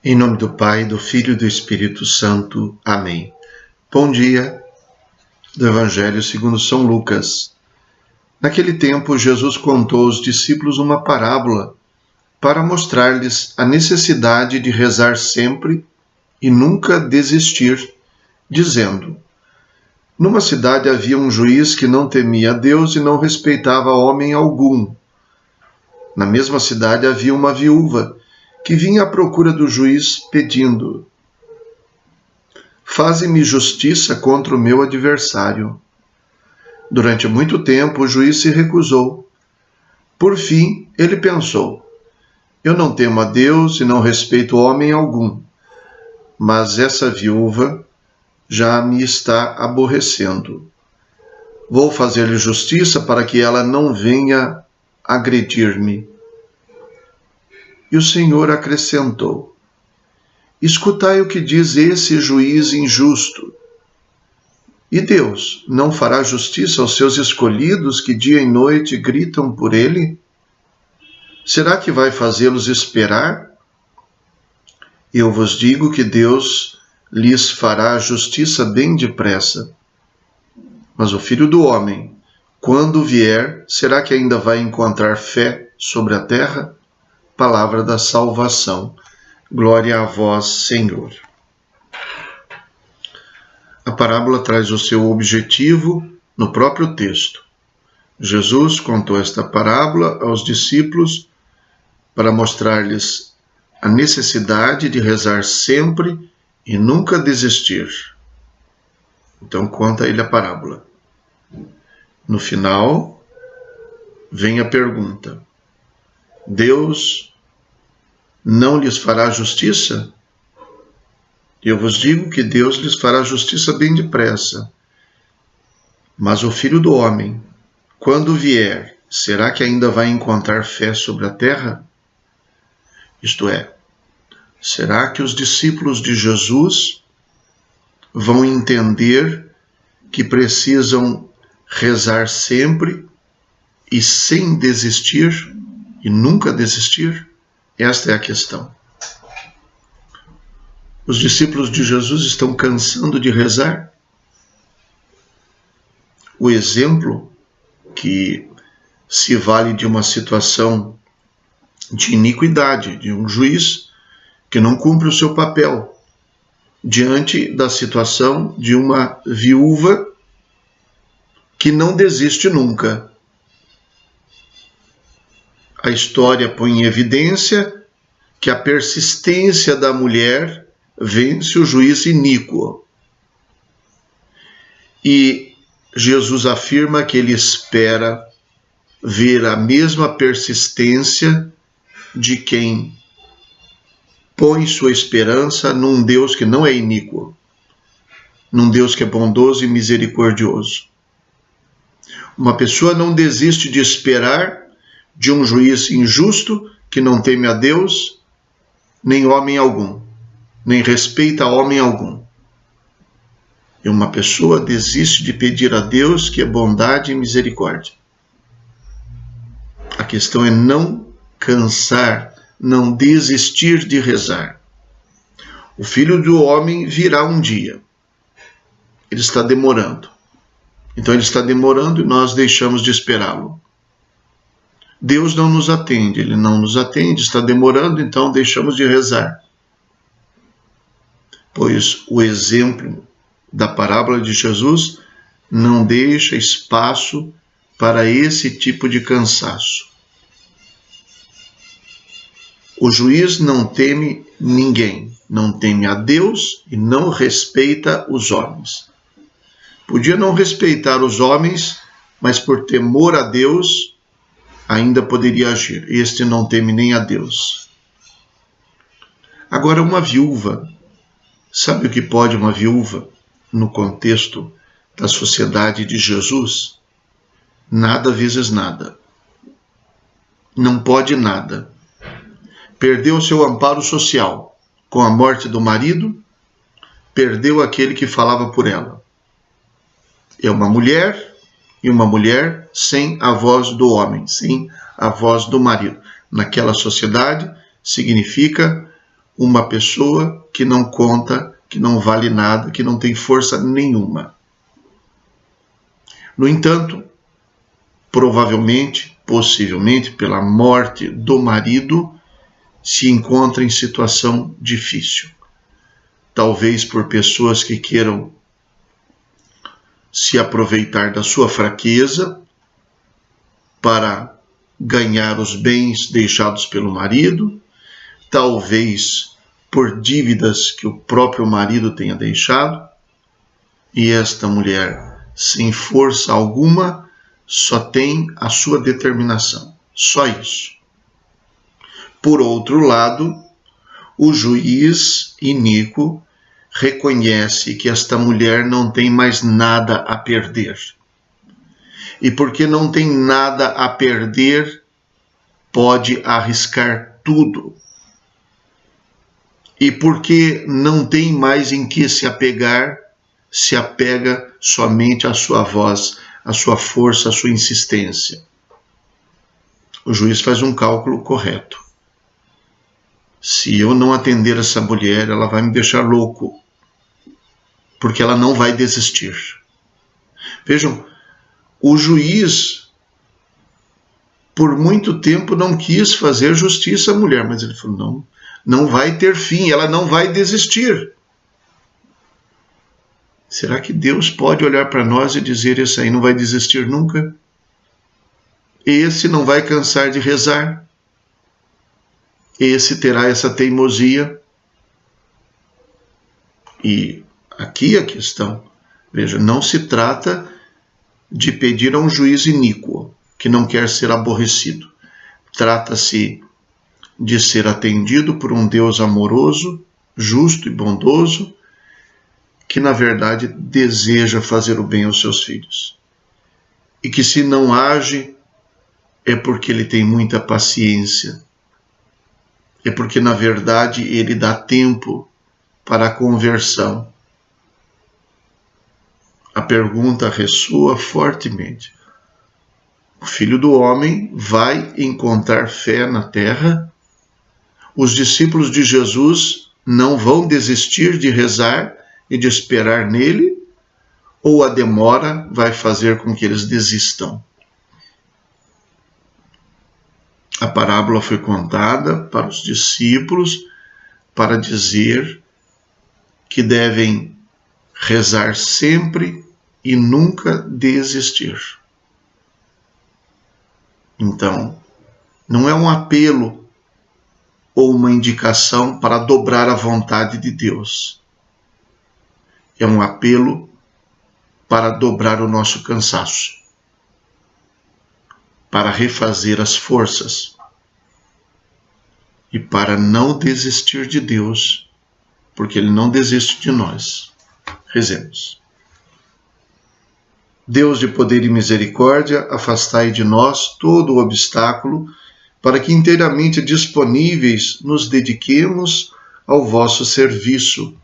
Em nome do Pai, do Filho e do Espírito Santo. Amém. Bom dia do Evangelho segundo São Lucas. Naquele tempo, Jesus contou aos discípulos uma parábola para mostrar-lhes a necessidade de rezar sempre e nunca desistir, dizendo: Numa cidade havia um juiz que não temia a Deus e não respeitava homem algum. Na mesma cidade havia uma viúva que vinha à procura do juiz pedindo: Faze-me justiça contra o meu adversário. Durante muito tempo o juiz se recusou. Por fim, ele pensou: Eu não temo a Deus e não respeito homem algum, mas essa viúva já me está aborrecendo. Vou fazer-lhe justiça para que ela não venha agredir-me. E o Senhor acrescentou: Escutai o que diz esse juiz injusto. E Deus não fará justiça aos seus escolhidos que dia e noite gritam por ele? Será que vai fazê-los esperar? Eu vos digo que Deus lhes fará justiça bem depressa. Mas o Filho do Homem, quando vier, será que ainda vai encontrar fé sobre a terra? Palavra da salvação. Glória a vós, Senhor. A parábola traz o seu objetivo no próprio texto. Jesus contou esta parábola aos discípulos para mostrar-lhes a necessidade de rezar sempre e nunca desistir. Então conta ele a parábola. No final, vem a pergunta: Deus não lhes fará justiça? Eu vos digo que Deus lhes fará justiça bem depressa. Mas o Filho do Homem, quando vier, será que ainda vai encontrar fé sobre a terra? Isto é, será que os discípulos de Jesus vão entender que precisam rezar sempre e sem desistir e nunca desistir? Esta é a questão. Os discípulos de Jesus estão cansando de rezar? O exemplo que se vale de uma situação de iniquidade, de um juiz que não cumpre o seu papel, diante da situação de uma viúva que não desiste nunca. A história põe em evidência que a persistência da mulher vence o juiz iníquo. E Jesus afirma que ele espera ver a mesma persistência de quem põe sua esperança num Deus que não é iníquo, num Deus que é bondoso e misericordioso. Uma pessoa não desiste de esperar de um juiz injusto que não teme a Deus, nem homem algum, nem respeita homem algum. E uma pessoa desiste de pedir a Deus que é bondade e misericórdia. A questão é não cansar, não desistir de rezar. O Filho do Homem virá um dia. Ele está demorando. Então ele está demorando e nós deixamos de esperá-lo. Deus não nos atende, ele não nos atende, está demorando, então deixamos de rezar. Pois o exemplo da parábola de Jesus não deixa espaço para esse tipo de cansaço. O juiz não teme ninguém, não teme a Deus e não respeita os homens. Podia não respeitar os homens, mas por temor a Deus, ainda poderia agir. Este não teme nem a Deus. Agora, uma viúva, sabe o que pode uma viúva no contexto da sociedade de Jesus? Nada vezes nada. Não pode nada. Perdeu o seu amparo social com a morte do marido, perdeu aquele que falava por ela. É uma mulher, e uma mulher sem a voz do homem, sem a voz do marido. Naquela sociedade, significa uma pessoa que não conta, que não vale nada, que não tem força nenhuma. No entanto, provavelmente, possivelmente, pela morte do marido, se encontra em situação difícil. Talvez por pessoas que queiram se aproveitar da sua fraqueza para ganhar os bens deixados pelo marido, talvez por dívidas que o próprio marido tenha deixado, e esta mulher, sem força alguma, só tem a sua determinação, só isso. Por outro lado, o juiz iníquo reconhece que esta mulher não tem mais nada a perder. E porque não tem nada a perder, pode arriscar tudo. E porque não tem mais em que se apegar, se apega somente à sua voz, à sua força, à sua insistência. O juiz faz um cálculo correto. Se eu não atender essa mulher, ela vai me deixar louco, porque ela não vai desistir. Vejam, o juiz, por muito tempo, não quis fazer justiça à mulher, mas ele falou, não vai ter fim, ela não vai desistir. Será que Deus pode olhar para nós e dizer, esse aí não vai desistir nunca? Esse não vai cansar de rezar? Esse terá essa teimosia? E aqui a questão, veja, não se trata de pedir a um juiz iníquo, que não quer ser aborrecido. Trata-se de ser atendido por um Deus amoroso, justo e bondoso, que na verdade deseja fazer o bem aos seus filhos. E que se não age, é porque ele tem muita paciência. É porque na verdade ele dá tempo para a conversão. A pergunta ressoa fortemente. O Filho do Homem vai encontrar fé na terra? Os discípulos de Jesus não vão desistir de rezar e de esperar nele? Ou a demora vai fazer com que eles desistam? A parábola foi contada para os discípulos para dizer que devem rezar sempre e nunca desistir. Então, não é um apelo ou uma indicação para dobrar a vontade de Deus. É um apelo para dobrar o nosso cansaço, para refazer as forças e para não desistir de Deus, porque Ele não desiste de nós. Rezemos. Deus de poder e misericórdia, afastai de nós todo o obstáculo, para que inteiramente disponíveis nos dediquemos ao vosso serviço.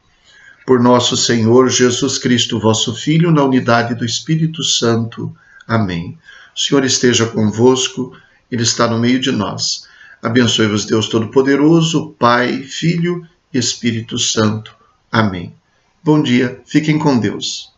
Por nosso Senhor Jesus Cristo, vosso Filho, na unidade do Espírito Santo. Amém. O Senhor esteja convosco, Ele está no meio de nós. Abençoe-vos Deus Todo-Poderoso, Pai, Filho e Espírito Santo. Amém. Bom dia, fiquem com Deus.